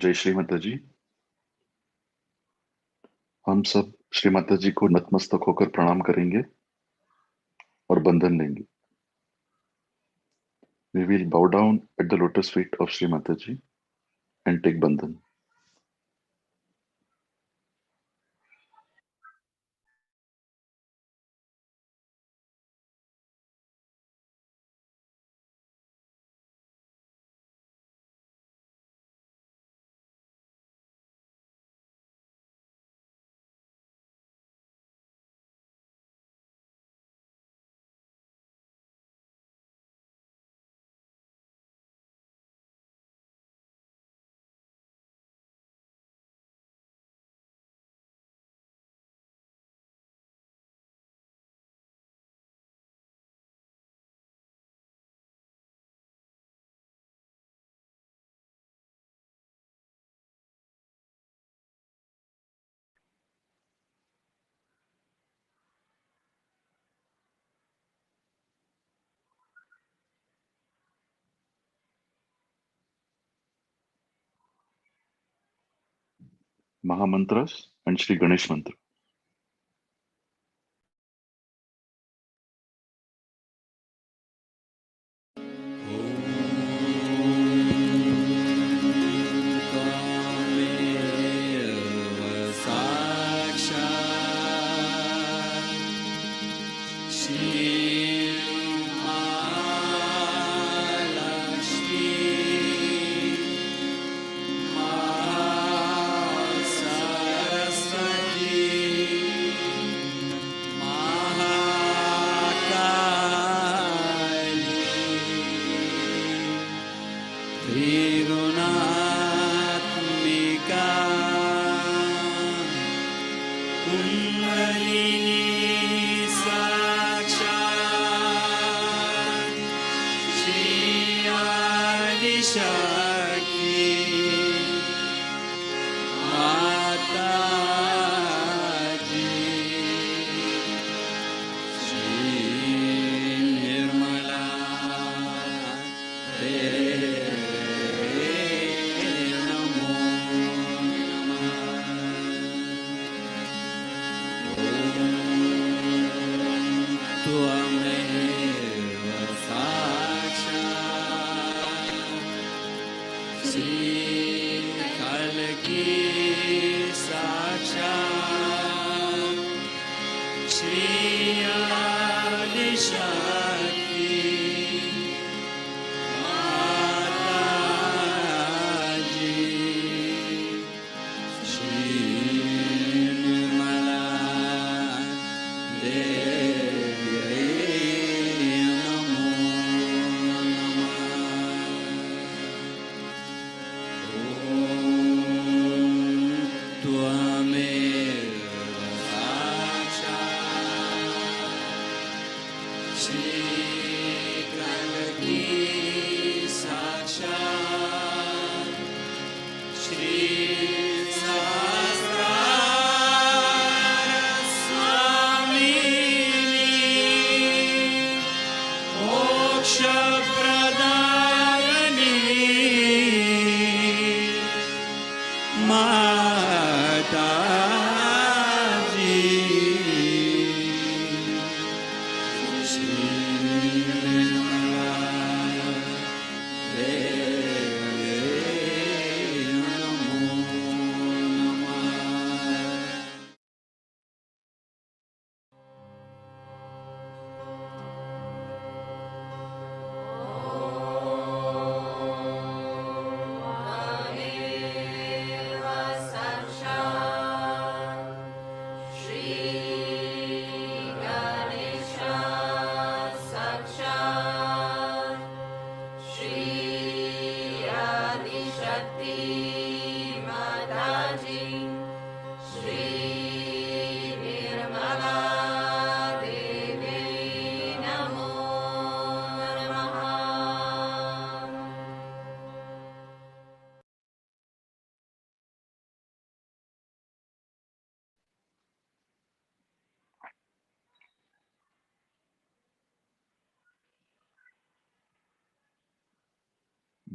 जय श्री माता जी। हम सब श्री माता जी को नतमस्तक होकर प्रणाम करेंगे और बंधन लेंगे। We will bow down at the lotus feet of Sri Mataji and take bandhan. Mahamantras and Shri Ganesh Mantra.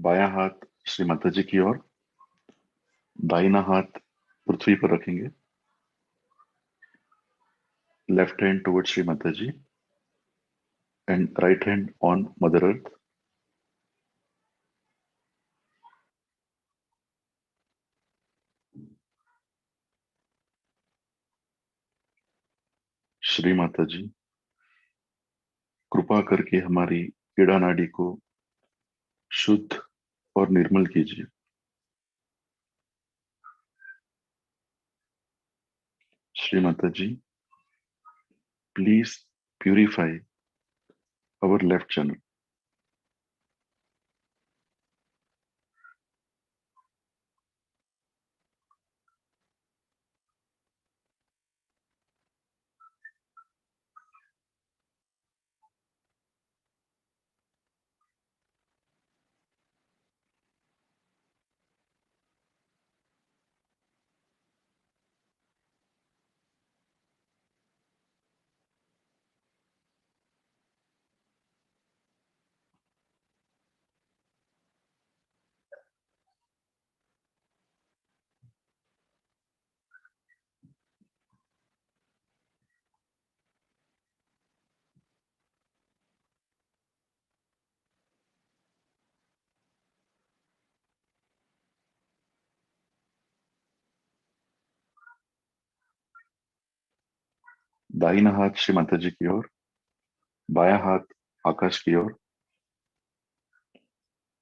बायां हाथ श्री माता जी की ओर दाहिना हाथ पृथ्वी पर रखेंगे, left hand towards Shri Mata ji and right hand on mother earth. Shri Mata ji, कृपा करके हमारी पीड़ा नाड़ी को शुद्ध और निर्मल कीजिए। Shri Mata ji, please purify our left channel. दाहिना हाथ श्री माता जी की ओर, बायां हाथ आकाश की ओर,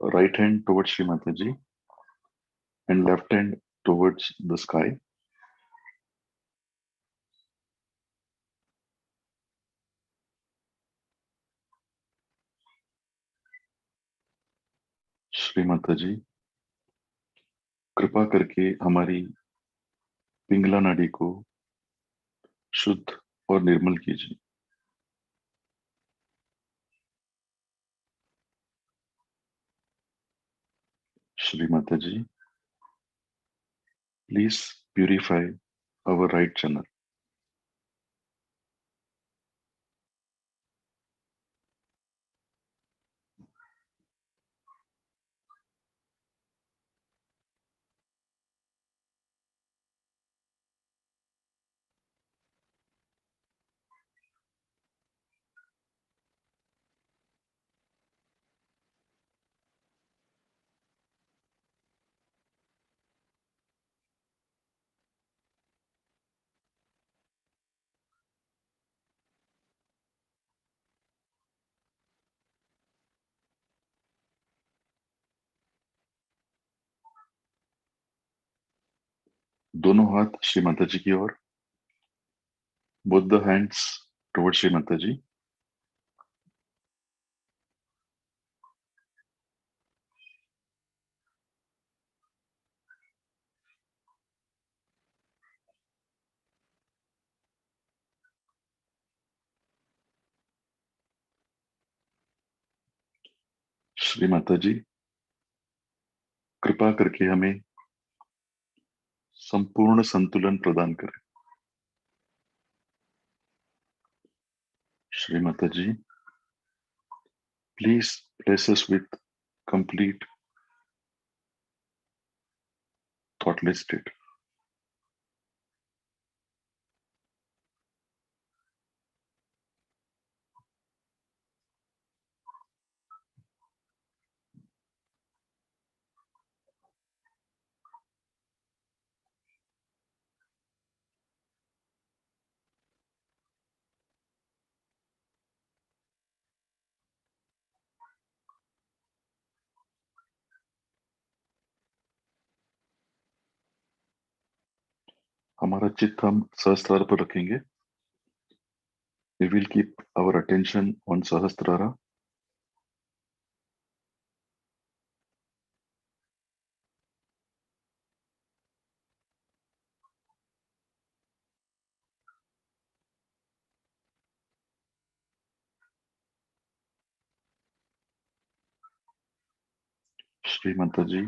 right hand towards Shri Mata ji and left hand towards the sky. Shri Mata ji, कृपा करके हमारी पिंगला नाड़ी को शुद्ध और निर्मल कीजिए। Shri Mata ji, please purify our right channel. दोनों हाथ श्री माता जी की ओर, both the hands towards Shri Mata जी। श्री माता जी, कृपा करके हमें संपूर्ण संतुलन प्रदान करें। Shri Mata ji, please bless us with complete thoughtless state। हमारा चित्त हम सहस्त्रार पर रखेंगे। We will keep our attention on Sahasrara। Shri Mata ji,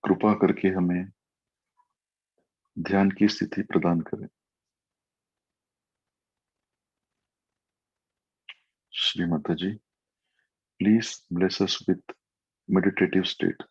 कृपा करके हमें ध्यान की स्थिति प्रदान करें। Shri Mata ji, please bless us with meditative state।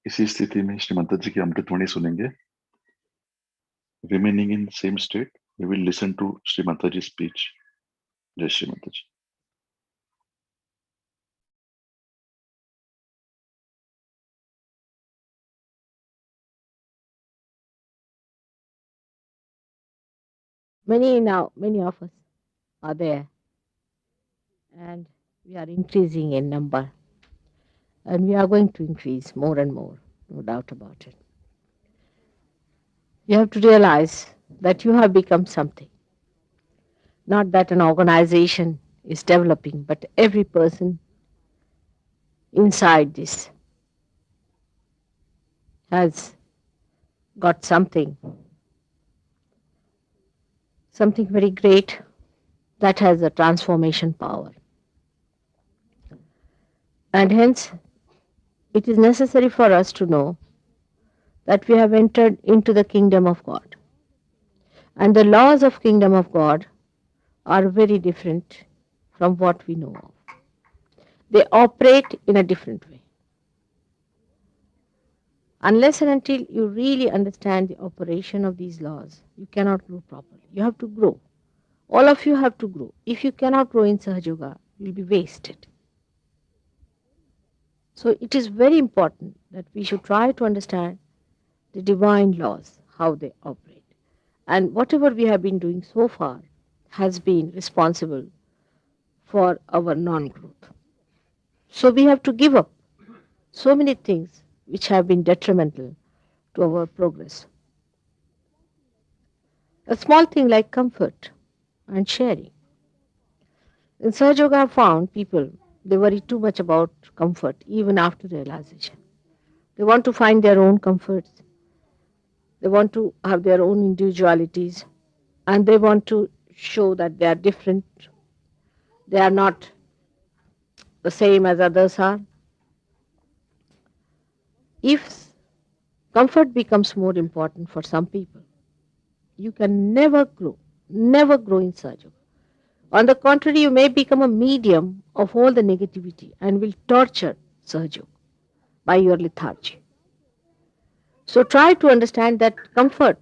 इसी स्थिति में श्री माता जी की अमृतवाणी सुनेंगे. Remaining in same state, we will listen to Shri Mataji's speech. Jai Shri Mataji. Many of us are there, and we are increasing in number, and we are going to increase more and more, no doubt about it. You have to realize that you have become something, not that an organization is developing, but every person inside this has got something very great that has a transformation power. And hence, it is necessary for us to know that we have entered into the kingdom of God. And the laws of kingdom of God are very different from what we know of. They operate in a different way. Unless and until you really understand the operation of these laws, you cannot grow properly. You have to grow. All of you have to grow. If you cannot grow in Sahaja Yoga, you will be wasted. So it is very important that we should try to understand the divine laws, how they operate. And whatever we have been doing so far has been responsible for our non growth. So we have to give up so many things which have been detrimental to our progress. A small thing like comfort and sharing. In Sahaja Yoga, I have found people, they worry too much about comfort even after realization. They want to find their own comforts, they want to have their own individualities, and they want to show that they are different, they are not the same as others are. If comfort becomes more important for some people, you can never grow in Sahaja Yoga. On the contrary, you may become a medium of all the negativity and will torture Sahaja Yoga by your lethargy. So try to understand that comfort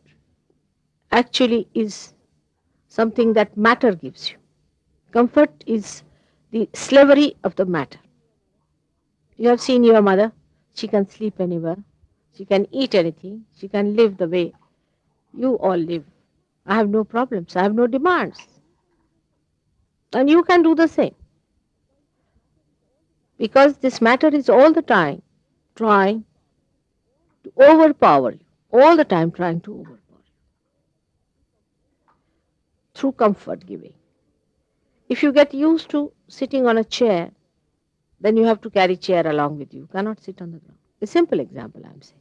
actually is something that matter gives you. Comfort is the slavery of the matter. You have seen your mother, she can sleep anywhere, she can eat anything, she can live the way you all live. I have no problems, I have no demands. And you can do the same because this matter is all the time trying to overpower you, all the time trying to overpower you through comfort giving. If you get used to sitting on a chair, then you have to carry chair along with you. You cannot sit on the ground. A simple example I'm saying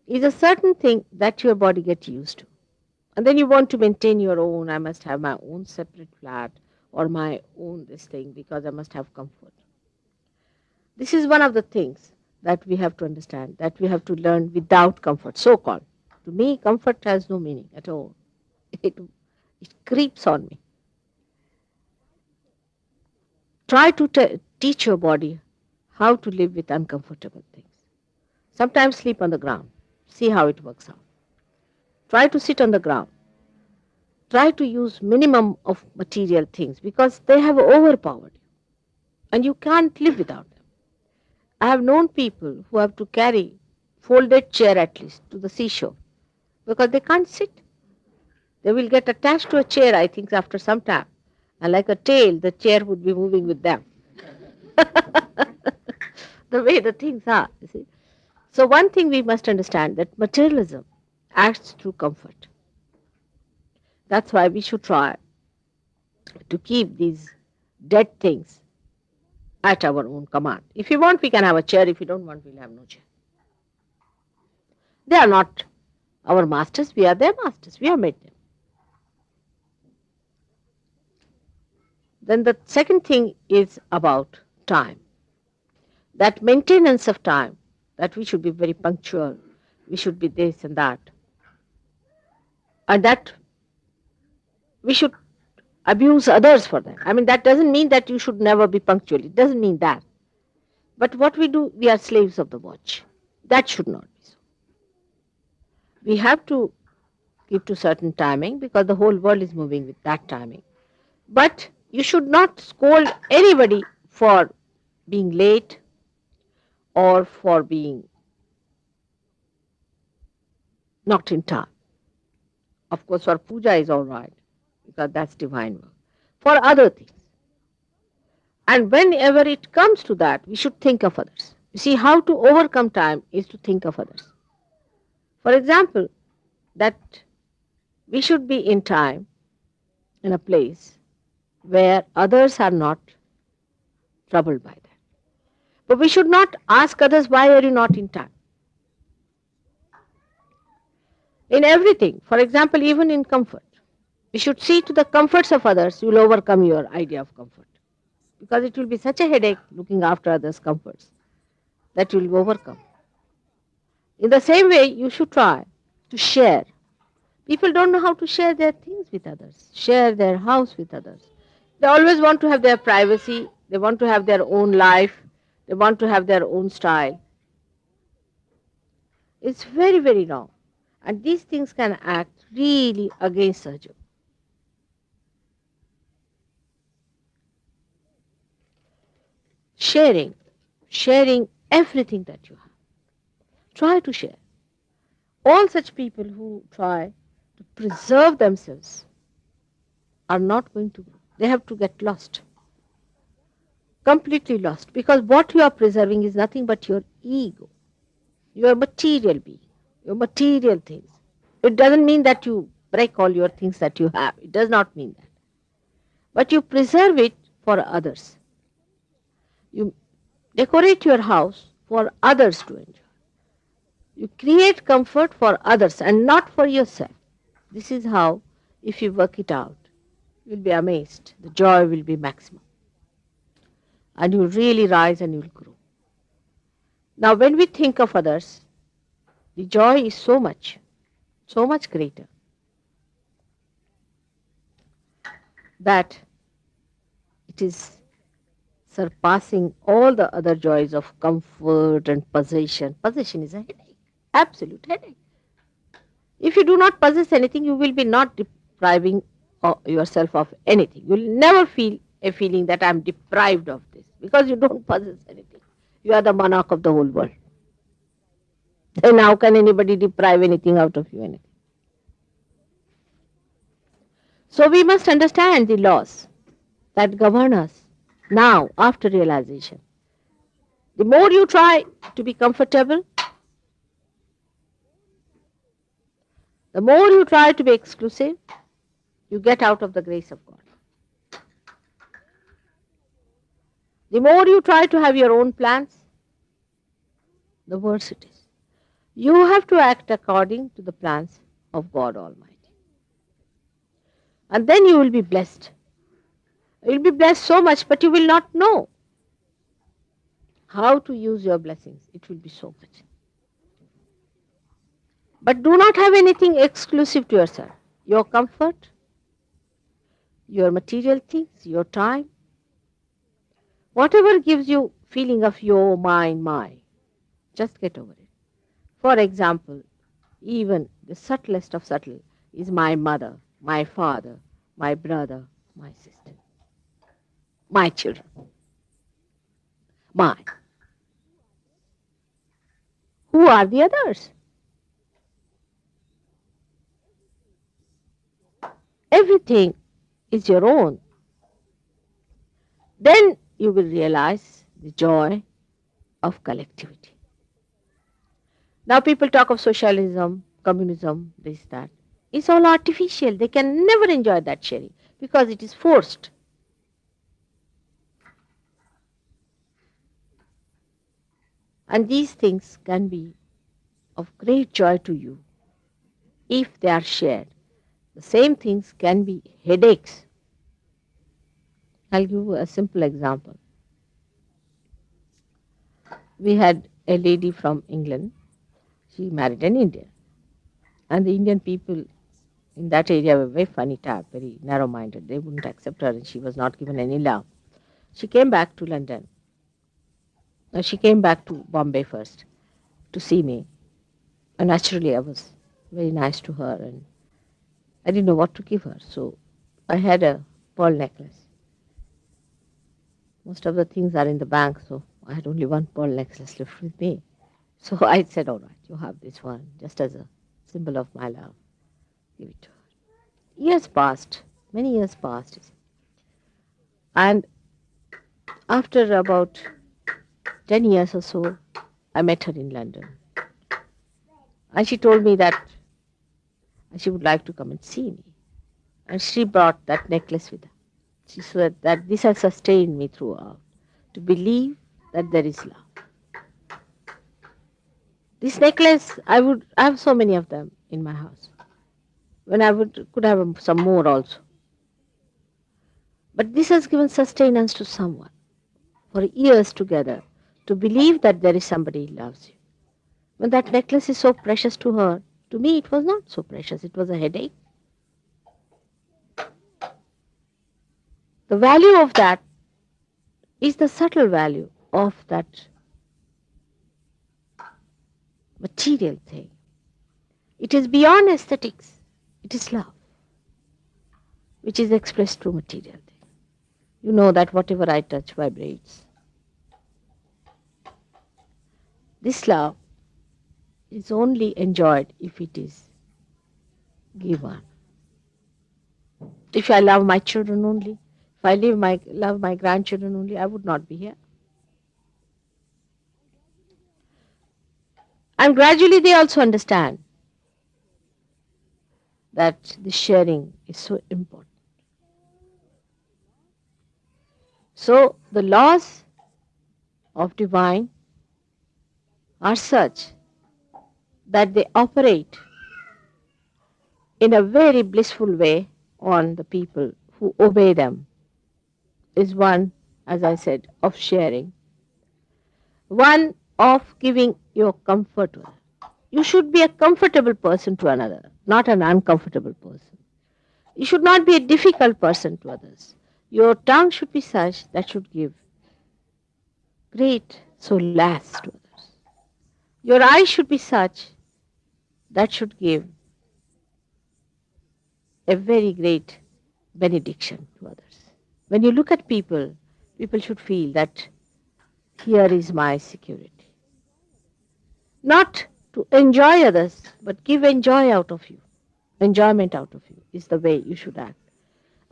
is a certain thing that your body gets used to. And then you want to maintain your own, I must have my own separate flat or my own this thing because I must have comfort. This is one of the things that we have to understand, that we have to learn without comfort, so called. To me, comfort has no meaning at all. It creeps on me. Try to teach your body how to live with uncomfortable things. Sometimes sleep on the ground. See how it works out. Try to sit on the ground. Try to use minimum of material things because they have overpowered you and you can't live without them. I have known people who have to carry folded chair at least to the seashore because they can't sit. They will get attached to a chair, I think, after some time. And like a tail, the chair would be moving with them. The way the things are, you see. So one thing we must understand that materialism acts through comfort. That's why we should try to keep these dead things at our own command. If you want, we can have a chair. If you don't want, we'll have no chair. They are not our masters. We are their masters. We have made them. Then the second thing is about time. That maintenance of time, that we should be very punctual. We should be this and that. And that we should abuse others for that. I mean, that doesn't mean that you should never be punctual. It doesn't mean that. But what we do, we are slaves of the watch. That should not be so. We have to keep to certain timing because the whole world is moving with that timing. But you should not scold anybody for being late or for being not in time. Of course, for puja is all right because that's divine work. For other things. And whenever it comes to that, we should think of others. You see, how to overcome time is to think of others. For example, that we should be in time in a place where others are not troubled by that. But we should not ask others, why are you not in time? In everything, for example, even in comfort, we should see to the comforts of others, you will overcome your idea of comfort. Because it will be such a headache looking after others' comforts that you will overcome. In the same way, you should try to share. People don't know how to share their things with others, share their house with others. They always want to have their privacy, they want to have their own life, they want to have their own style. It's very, very wrong. And these things can act really against Sahaja. Sharing, sharing everything that you have. Try to share. All such people who try to preserve themselves are not going to, they have to get lost. Completely lost. Because what you are preserving is nothing but your ego, your material being, your material things. It doesn't mean that you break all your things that you have. It does not mean that. But you preserve it for others. You decorate your house for others to enjoy. You create comfort for others and not for yourself. This is how, if you work it out, you'll be amazed. The joy will be maximum. And you'll really rise and you'll grow. Now, when we think of others, the joy is so much greater that it is surpassing all the other joys of comfort and possession. Possession is a headache, absolute headache. If you do not possess anything, you will be not depriving yourself of anything. You will never feel a feeling that I am deprived of this because you don't possess anything. You are the monarch of the whole world. Then how can anybody deprive anything out of you? Anything? So we must understand the laws that govern us now after realization. The more you try to be comfortable, the more you try to be exclusive, you get out of the grace of God. The more you try to have your own plans, the worse it is. You have to act according to the plans of God Almighty. And then you will be blessed. You will be blessed so much, but you will not know how to use your blessings. It will be so much. But do not have anything exclusive to yourself. Your comfort, your material things, your time, whatever gives you feeling of your, mine, my, just get over it. For example, even the subtlest of subtle is my mother, my father, my brother, my sister, my children, mine. Who are the others? Everything is your own. Then you will realize the joy of collectivity. Now people talk of socialism, communism, this, that. It's all artificial. They can never enjoy that sharing because it is forced. And these things can be of great joy to you if they are shared. The same things can be headaches. I'll give you a simple example. We had a lady from England. She married an Indian. And the Indian people in that area were very funny type, very narrow-minded. They wouldn't accept her and she was not given any love. She came back to London. She came back to Bombay first. to see me. And naturally, I was very nice to her, and I didn't know what to give her. So I had a pearl necklace. Most of the things are in the bank, so I had only one pearl necklace left with me. So I said, all right, you have this one, just as a symbol of my love. Give it to her. Years passed, many years passed. And after about 10 years or so, I met her in London. And she told me that she would like to come and see me. And she brought that necklace with her. She said that this has sustained me throughout, to believe that there is love. This necklace, I have so many of them in my house. When could have some more also. But this has given sustenance to someone for years together, to believe that there is somebody who loves you. When that necklace is so precious to her, to me it was not so precious, it was a headache. The value of that is the subtle value of that material thing. It is beyond aesthetics, it is love, which is expressed through material thing. You know that whatever I touch vibrates. This love is only enjoyed if it is given. If I love my children only, if I love my grandchildren only, I would not be here. And gradually they also understand that the sharing is so important. So the laws of divine are such that they operate in a very blissful way on the people who obey them. Is one, as I said, of sharing, one of giving your comfort to others. You should be a comfortable person to another, not an uncomfortable person. You should not be a difficult person to others. Your tongue should be such that should give great solace to others. Your eyes should be such that should give a very great benediction to others. When you look at people, people should feel that here is my security. Not to enjoy others, but give enjoy out of you. Enjoyment out of you is the way you should act.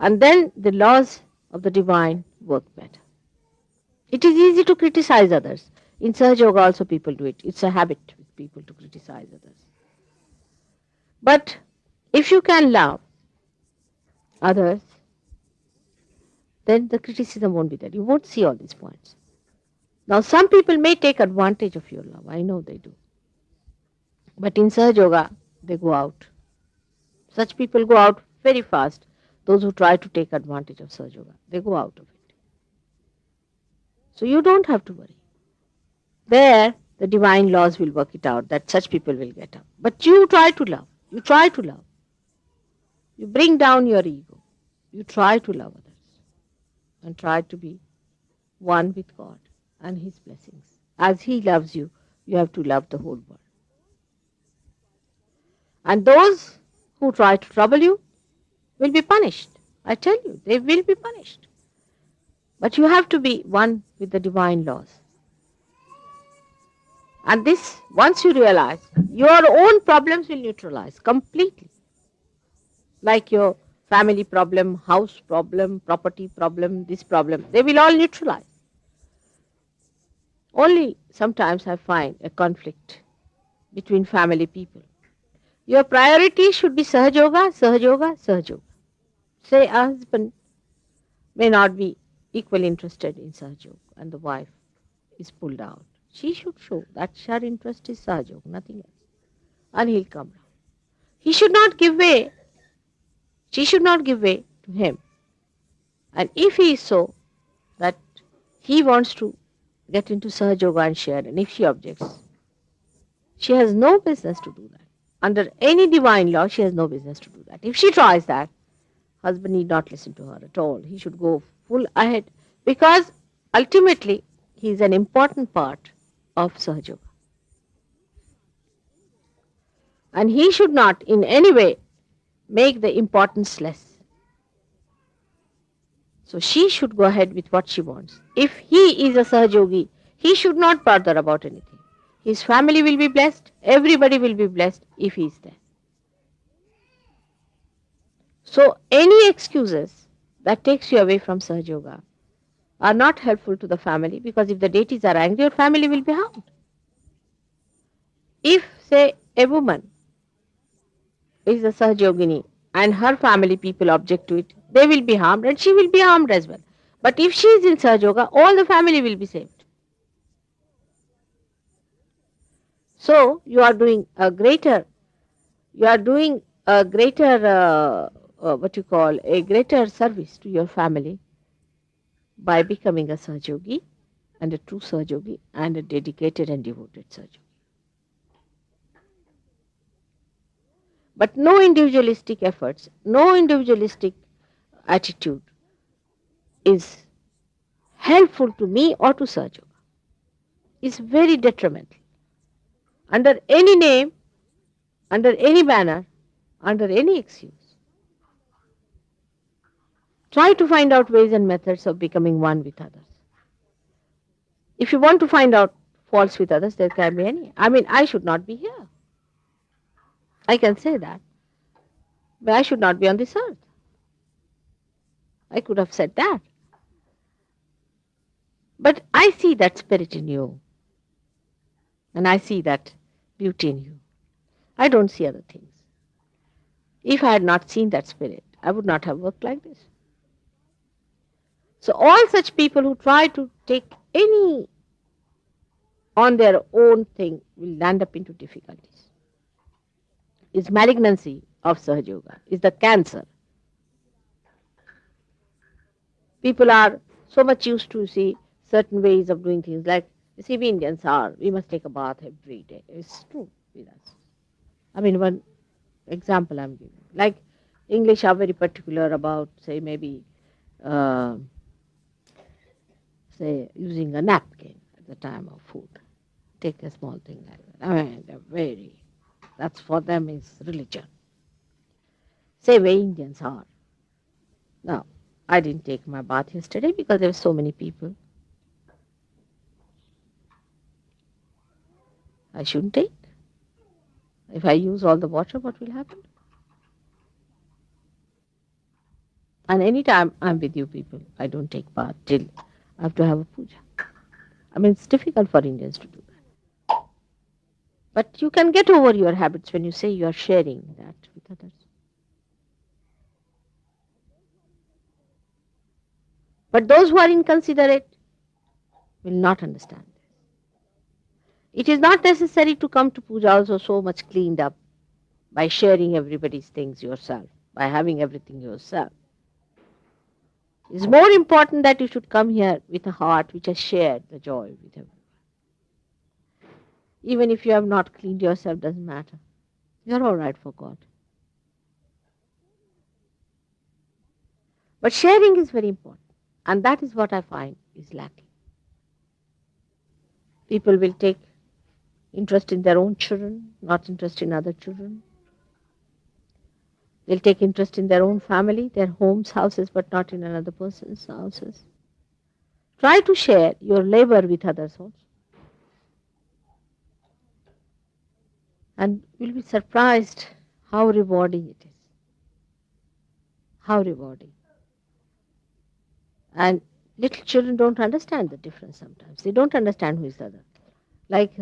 And then the laws of the divine work better. It is easy to criticize others. In Sahaja Yoga also people do it. It's a habit with people to criticize others. But if you can love others, then the criticism won't be there. You won't see all these points. Now some people may take advantage of your love. I know they do. But in Sahaja Yoga, they go out. Such people go out very fast. Those who try to take advantage of Sahaja Yoga, they go out of it. So you don't have to worry. There, the divine laws will work it out that such people will get up. But you try to love. You try to love. You bring down your ego. You try to love others. And try to be one with God and His blessings. As He loves you, you have to love the whole world. And those who try to trouble you will be punished. I tell you, they will be punished. But you have to be one with the divine laws. And this, once you realize, your own problems will neutralize completely. Like your family problem, house problem, property problem, this problem, they will all neutralize. Only sometimes I find a conflict between family people. Your priority should be Sahaja Yoga, Sahaja Yoga, Sahaja Yoga. Say a husband may not be equally interested in Sahaja Yoga and the wife is pulled out. She should show that her interest is Sahaja Yoga, nothing else. And he'll come round. He should not give way. She should not give way to him. And if he is so that he wants to get into Sahaja Yoga and share, and if she objects, she has no business to do that. Under any divine law, she has no business to do that. If she tries that, husband need not listen to her at all. He should go full ahead because ultimately he is an important part of Sahaja Yoga. And he should not in any way make the importance less. So she should go ahead with what she wants. If he is a Sahajogi, he should not bother about anything. His family will be blessed, everybody will be blessed if he is there. So any excuses that takes you away from Sahajoga are not helpful to the family, because if the deities are angry, your family will be harmed. If, say, a woman is a Sahajogini and her family people object to it, they will be harmed and she will be harmed as well. But if she is in Sahajoga, all the family will be saved. So you are doing a greater, what you call, a greater service to your family by becoming a Sahajogi and a true Sahajogi and a dedicated and devoted Sahajogi. But no individualistic efforts, no individualistic attitude is helpful to me or to Sahajoga. Is very detrimental. Under any name, under any banner, under any excuse. Try to find out ways and methods of becoming one with others. If you want to find out faults with others, there can be any. I mean, I should not be here. I can say that. But I should not be on this earth. I could have said that. But I see that spirit in you. And I see that beauty in you. I don't see other things. If I had not seen that spirit, I would not have worked like this. So all such people who try to take any on their own thing will land up into difficulties. Is malignancy of Sahajoga, is the cancer. People are so much used to see certain ways of doing things, like you see we Indians are, we must take a bath every day. It's true with us. I mean, one example I'm giving. Like English are very particular about, say, maybe uh, say using a napkin at the time of food. Take a small thing like that. I mean, they're very, that's for them is religion. Same way Indians are. Now, I didn't take my bath yesterday because there were so many people. I shouldn't take. If I use all the water, what will happen? And anytime I'm with you people, I don't take bath till I have to have a puja. I mean, it's difficult for Indians to do that. But you can get over your habits when you say you are sharing that with others. But those who are inconsiderate will not understand this. It is not necessary to come to puja also so much cleaned up by sharing everybody's things yourself, by having everything yourself. It's more important that you should come here with a heart which has shared the joy with everyone. Even if you have not cleaned yourself, doesn't matter. You're all right for God. But sharing is very important. And that is what I find is lacking. People will take interest in their own children, not interest in other children. They'll take interest in their own family, their homes, houses, but not in another person's houses. Try to share your labor with others also. And you'll be surprised how rewarding it is. How rewarding. And little children don't understand the difference sometimes. They don't understand who is the other. Like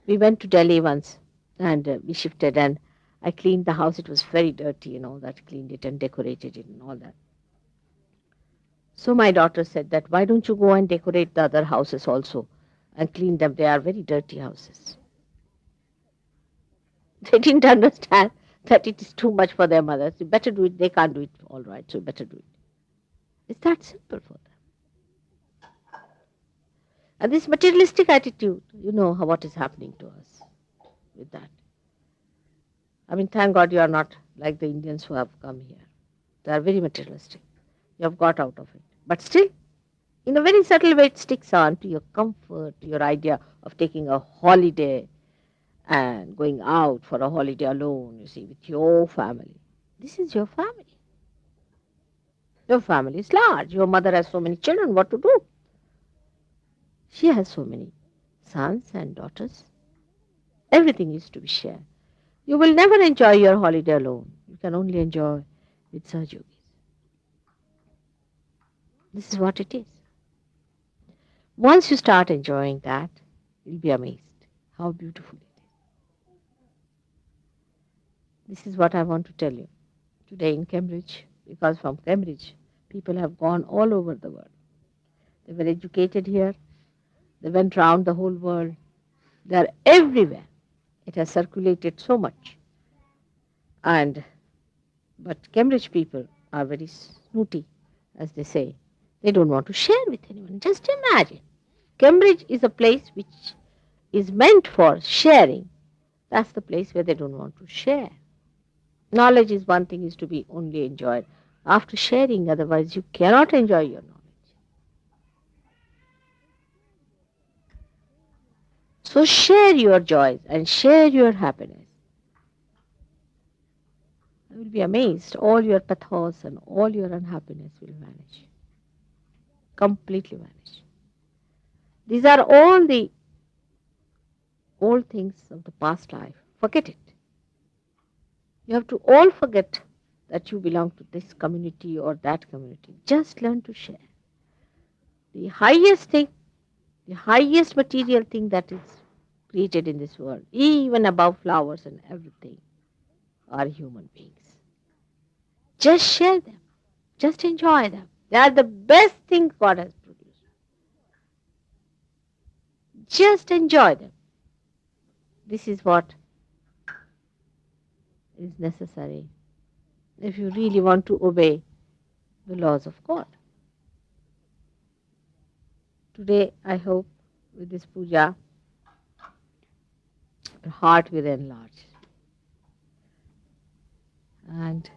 we went to Delhi once and we shifted and I cleaned the house. It was very dirty and all that. Cleaned it and decorated it and all that. So my daughter said that, why don't you go and decorate the other houses also and clean them? They are very dirty houses. They didn't understand that it is too much for their mothers. You better do it. They can't do it all right, so you better do it. It's that simple for them. And this materialistic attitude, you know what is happening to us with that. I mean, thank God you are not like the Indians who have come here. They are very materialistic. You have got out of it. But still, in a very subtle way, it sticks on to your comfort, to your idea of taking a holiday and going out for a holiday alone, you see, with your family. This is your family. Your family is large. Your mother has so many children. What to do? She has so many sons and daughters. Everything is to be shared. You will never enjoy your holiday alone. You can only enjoy with Sahajogis. This is what it is. Once you start enjoying that, you'll be amazed how beautiful it is. This is what I want to tell you today in Cambridge, because from Cambridge, people have gone all over the world. They were educated here, they went round the whole world, they are everywhere. It has circulated so much. And but Cambridge people are very snooty, as they say. They don't want to share with anyone. Just imagine. Cambridge is a place which is meant for sharing. That's the place where they don't want to share. Knowledge is one thing is to be only enjoyed after sharing, otherwise you cannot enjoy your knowledge. So share your joys and share your happiness. You will be amazed. All your pathos and all your unhappiness will vanish. Completely vanish. These are all the old things of the past life. Forget it. You have to all forget that you belong to this community or that community. Just learn to share. The highest thing, the highest material thing that is created in this world, even above flowers and everything, are human beings. Just share them. Just enjoy them. They are the best thing God has produced. Just enjoy them. This is what is necessary if you really want to obey the laws of God. Today, I hope with this puja, your heart will enlarge and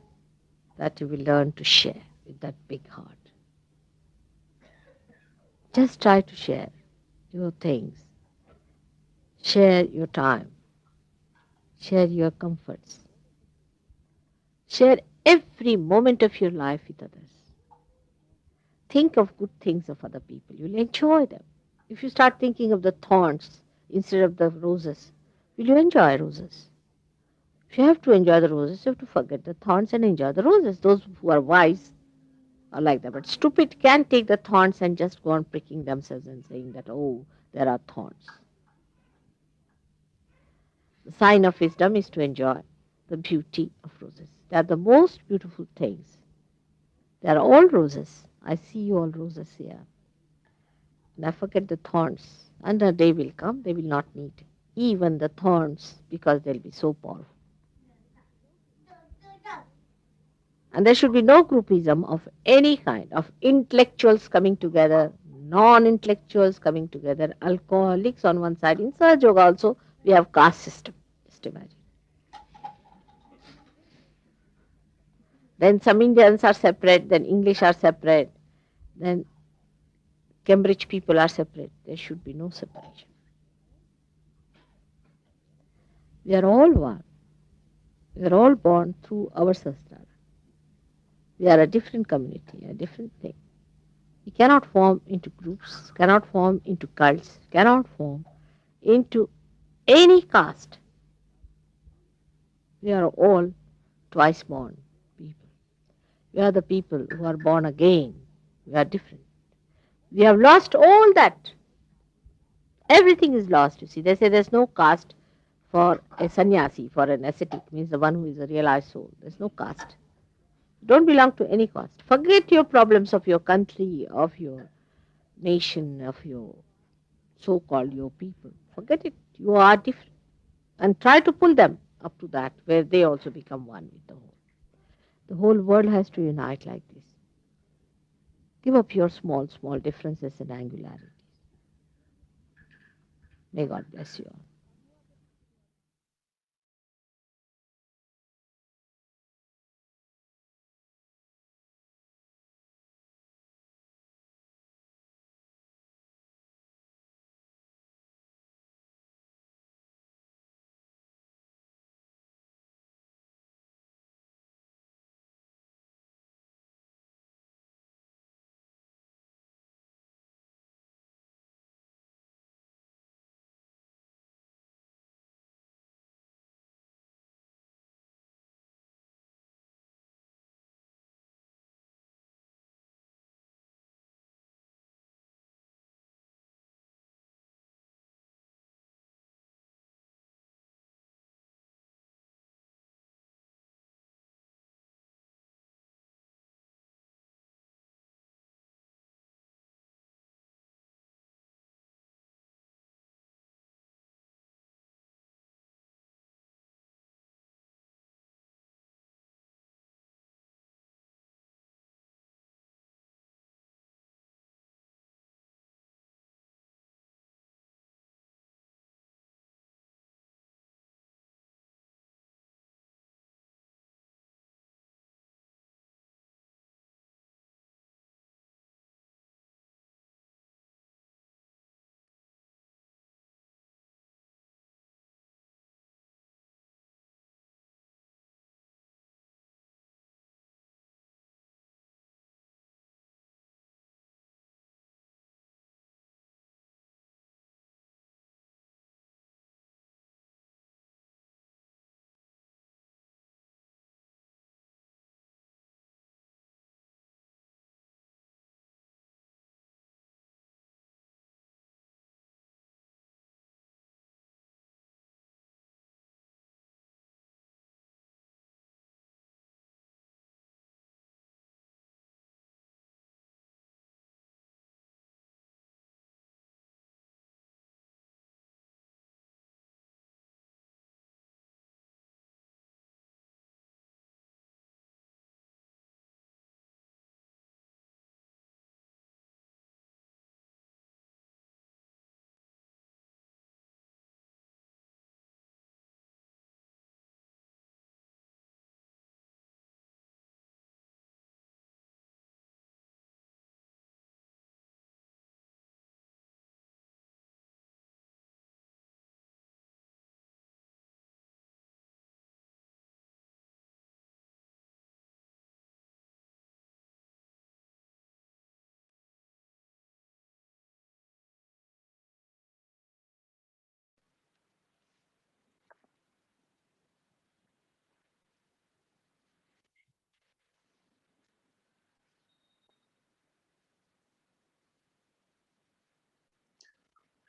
that you will learn to share with that big heart. Just try to share your things, share your time, share your comforts, share every moment of your life with others. Think of good things of other people. You'll enjoy them. If you start thinking of the thorns instead of the roses, will you enjoy roses? If you have to enjoy the roses, you have to forget the thorns and enjoy the roses. Those who are wise are like that. But stupid can take the thorns and just go on pricking themselves and saying that, oh, there are thorns. The sign of wisdom is to enjoy the beauty of roses. They are the most beautiful things. They are all roses. I see you all roses here. And I forget the thorns. And a day will come, they will not need even the thorns because they'll be so powerful. And there should be no groupism of any kind, of intellectuals coming together, non-intellectuals coming together, alcoholics on one side. In Sahaja Yoga also, we have caste system. Just imagine. Then some Indians are separate, then English are separate, then Cambridge people are separate. There should be no separation. We are all one. We are all born through our sastra. We are a different community, a different thing. We cannot form into groups, cannot form into cults, cannot form into any caste. We are all twice born people. We are the people who are born again. We are different. We have lost all that. Everything is lost, you see. They say there's no caste for a sannyasi, for an ascetic, means the one who is a realized soul. There's no caste. Don't belong to any caste. Forget your problems of your country, of your nation, of your so-called your people. Forget it. You are different. And try to pull them up to that, where they also become one with the whole. The whole world has to unite like this. Give up your small, small differences and angularities. May God bless you all.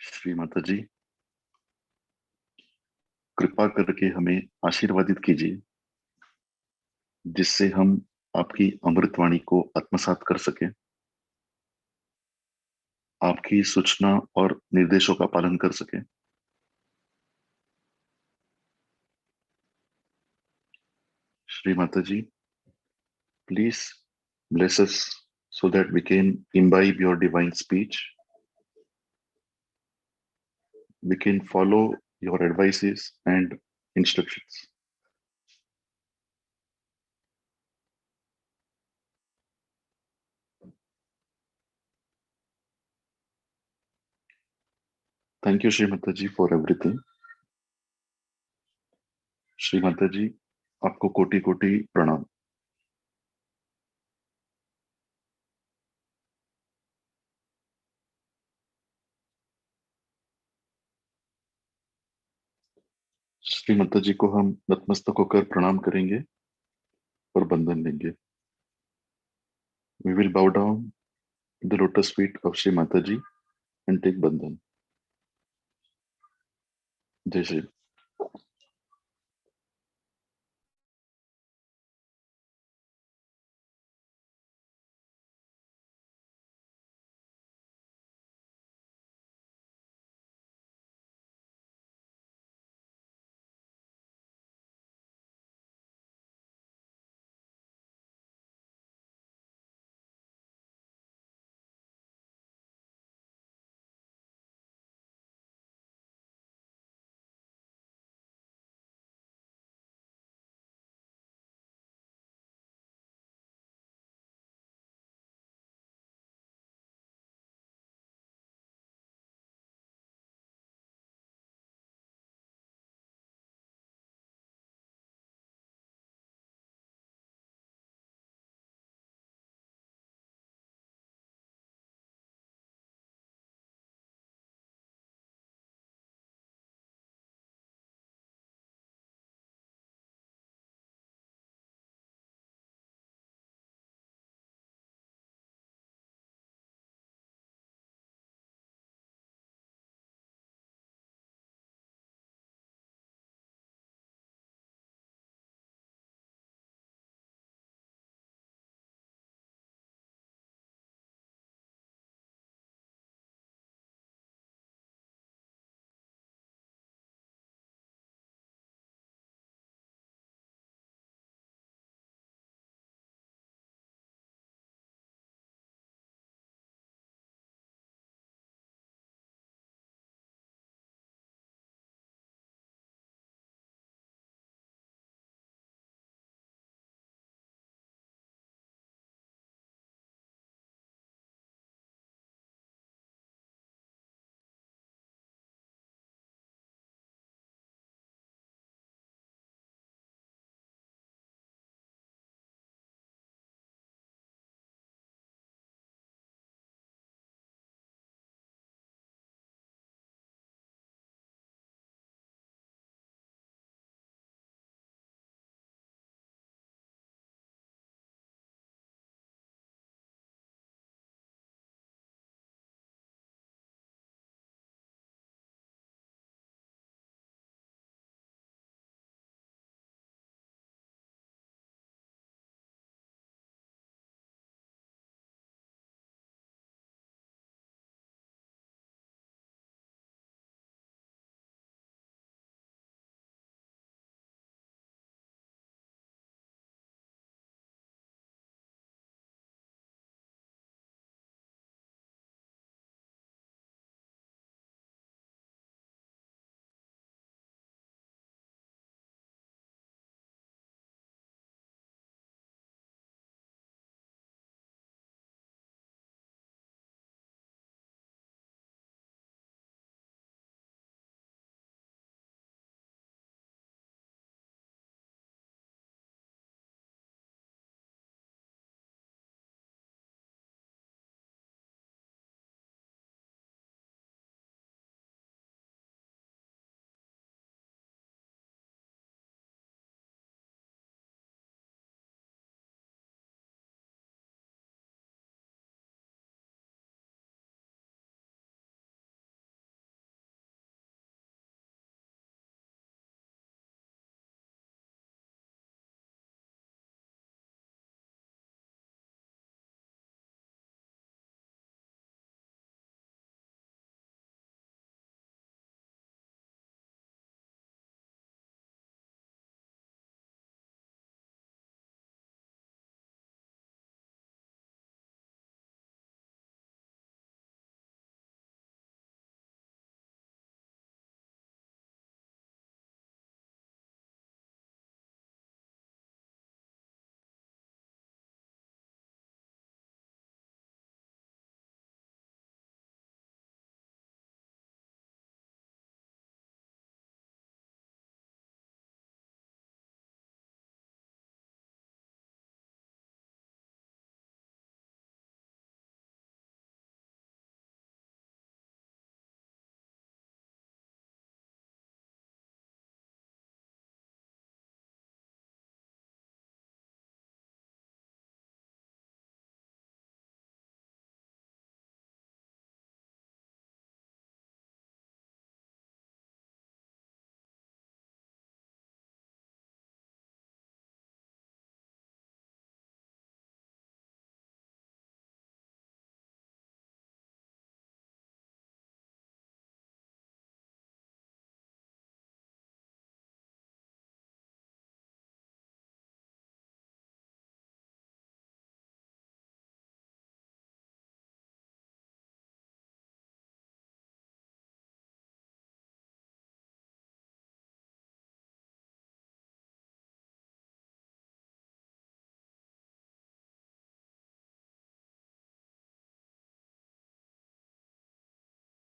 Shri Mata ji, कृपा करके हमें आशीर्वादित कीजिए, जिससे हम आपकी अमृतवाणी को आत्मसात कर सकें, आपकी सूचना और निर्देशों का पालन कर सकें। Shri Mata ji, please bless us so that we can imbibe your divine speech, we can follow your advices and instructions. Thank you, Shri Mataji, for everything. Shri Mata जी, आपको कोटि कोटि प्रणाम। श्री माता जी को हम नतमस्तक होकर प्रणाम करेंगे और बंधन लेंगे। We will bow down in the lotus feet of Shri Mataji and take bandhan. जय श्री